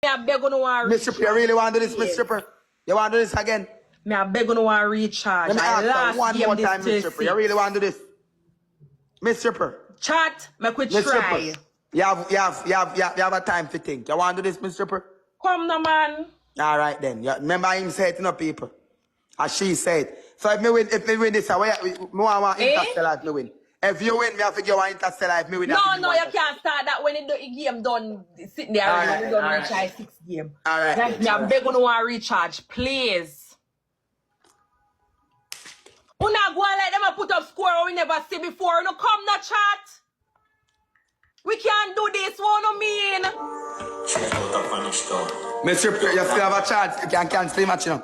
Me a beg on one Miss Stripper, you really want to do this, Miss Stripper? You want to do this again? Me a beg on one recharge. Let me ask you one more time, Miss Stripper. Stripper. You really want to do this? Miss Stripper. Chat, me could Miss try. Stripper. You have a time to think. You want to do this, Miss Stripper? Come now, man. All right then. Remember him said it, people. As she said. So if me win this, I want Interstellar if me win. If you win, me have to give one Interstellar if me win. No, you can't start that when the game done sitting there and you don't recharge 6 game. All right. Like, me a beg on one recharge, please. You not go and let them put up score we never see before. No come no chat. We can't do this, what no mean? Mr. You still have a chance. You can cancel the match, you know.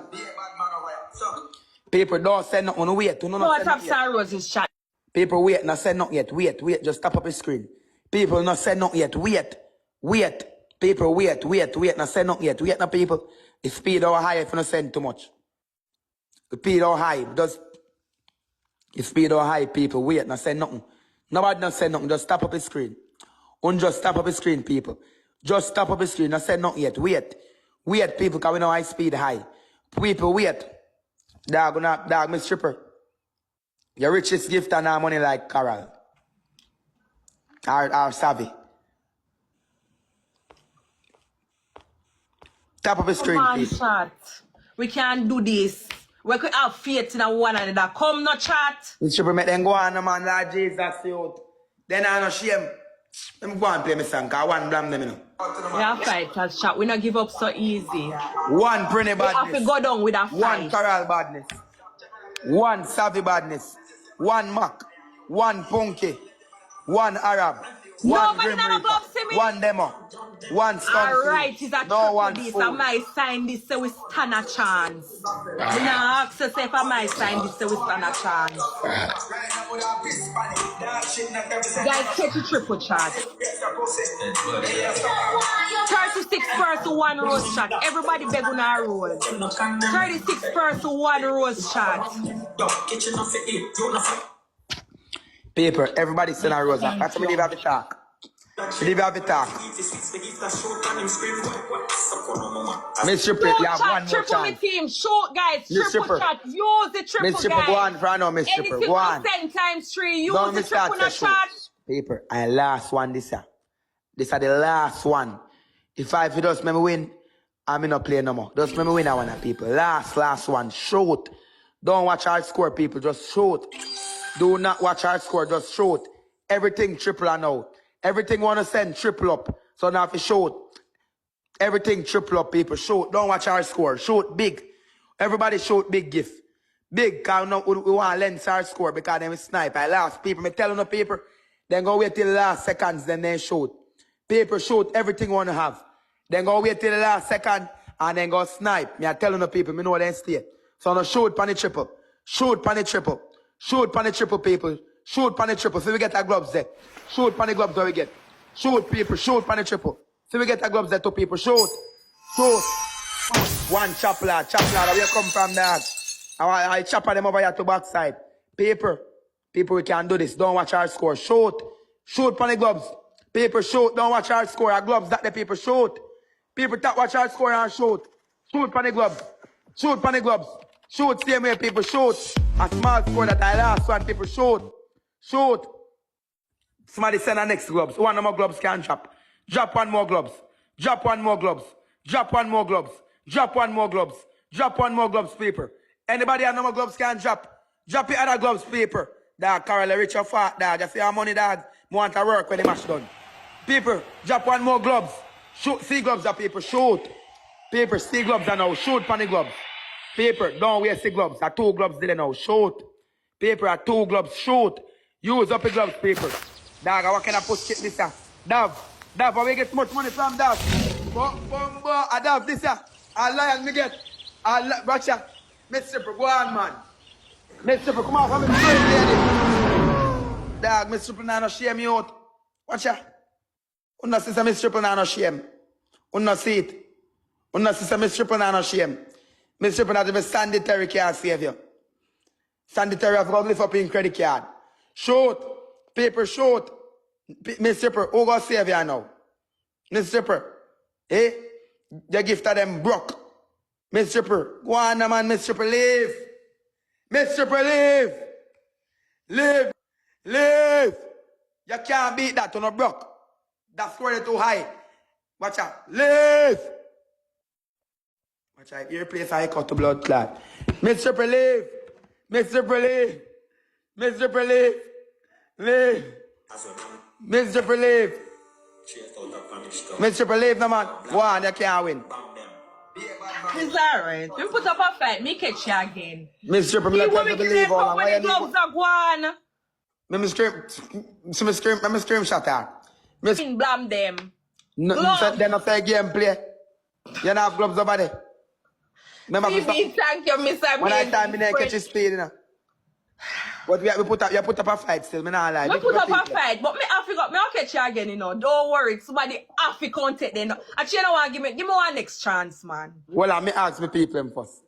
People don't send nothing. No, wait. No, what's up, Sir Rose's chat? People wait, not send nothing yet. Wait. Just tap up the screen. People not send nothing yet. Wait. People wait. Not send nothing yet. Wait, now people. The speed or high if you not send too much. The speed or high. Just the speed or high, people wait, not send nothing. Nobody not send nothing. Just tap up the screen. Just tap up the screen, people. Just tap up the screen. Not send nothing yet. Wait, people, because we know high speed high. People, wait. Dog, Miss Stripper. Your richest gift and our money like Carol. Or Savvy. Tap up the screen, please. Chat. We can't do this. We could have faith in one another. Come no chat. Miss Stripper, make them go on, man, like Jesus, youth. Then I no shame. Let me go and play my song, because one Blamdem, you know. Yeah, fighters, chat. We not give up so easy. One Prinny badness. We have to go down with a fight. One Carol badness. One Savvy badness. One Mac. One Punky. One Arab. One Grim Reaper. One Demo. One Stone. Alright, it's a no one this. fool. I might sign this so we stand a chance. We now ask us if I might sign this so we stand a chance. Guys, catch a triple chat. 36 first to 1 rose chat. Everybody beg on our roll. 36 first to 1 rose chat. Paper, everybody send a rose. That's what we have to talk. We have to talk. Miss Stripper, you have one more triple chance. Me team. Shoot, guys. Triple chat. Use the triple, Miss Stripper, go on for now, Miss Stripper. Go on. 10 times 3. Use the triple chat. Paper, and last one this year. This is the last one. If you just remember win, I'm not playing no more. Just remember win I want people. Last one. Shoot. Don't watch our score, people. Just shoot. Do not watch our score. Just shoot. Everything triple and out. Everything want to send triple up. So now if you shoot, everything triple up, people. Shoot. Don't watch our score. Shoot big. Everybody shoot big gift. Big, because we want to lens our score because then we snipe. I last people. Me telling the people, then go wait till the last seconds, then they shoot. People shoot everything want to have. Then go wait till the last second and then go snipe. Me I telling the people, me know they stay. So no shoot pan the triple. Shoot pan the triple. Shoot pan the triple, people. Shoot pan the triple. So we get our gloves there. Shoot pan the gloves where we get. Shoot, people. Shoot pan the triple. So we get our gloves there to people. Shoot. Shoot. One chop lad. Where you come from, dog? I chop them over here to backside. People, we can do this. Don't watch our score. Shoot. Shoot pan the gloves. People shoot. Don't watch our score. Our gloves that the people shoot. People that watch our score and shoot. Shoot pan the gloves. Shoot pan the gloves. Shoot same way people shoot. A small score that I last one people shoot. Shoot. Somebody send the next gloves. One more gloves can drop. Drop one more gloves. Drop one more gloves. Drop one more gloves. Drop one more gloves. Drop one more gloves, people. Anybody have no more gloves can drop. Drop your other gloves, people. Dog, Carol, rich or fat, dog. You see how money, dog? Want to work when the match done. People, drop one more gloves. Shoot, see gloves up, people. Shoot. People, see gloves are now. Shoot pan the gloves. People, don't waste the gloves. Are 2 gloves there now. Shoot. People, are 2 gloves. Shoot. Use up the gloves, people. Dog, what kind of push kit this, Dav, where we get much money from, Dav? Dav, this, a lion me get. Watcha. Miss Stripper, go on, man. Miss Stripper, come on, come on. Dog, Miss Stripper, no shame you out. Watcha. Unna sister Miss Stripper, no shame. Unna see it. Unna sister Miss Stripper, no shame. Miss Stripper, not even sanitary can't save you. Sanitary have got to lift up in credit card. Shoot. Paper, shoot. Miss Stripper, who got save you now? Miss Stripper. Eh? The gift of them broke. Miss Stripper. Go on, man, Miss Stripper, leave. Miss Stripper, leave. Leave. Leave. You can't beat that to no broke. That score is too high. Watch out. Leave. Watch out. Your place I cut to blood clot. Miss Stripper, leave. Miss Stripper, leave. Miss Stripper, leave. Leave. Miss Stripper, leave. Miss Stripper, leave, no man. Go on, you can't win. It's alright. We put up a fight. Me catch you again. Miss Stripper, me not tell you to leave all and why you leave? Gloves are gone. Me scream shut out. Miss Blamdem. Then I say gameplay. You don't have gloves over there. Remember, Thank you, Mr. when I time me there catch his speed, you know. But you put up a fight still, me not lie. Me put up a fight, but me have to go, me I'll catch you again, you know. Don't worry, somebody have to contact them. Actually, you know what, give me one next chance, man. Well, me ask me people first.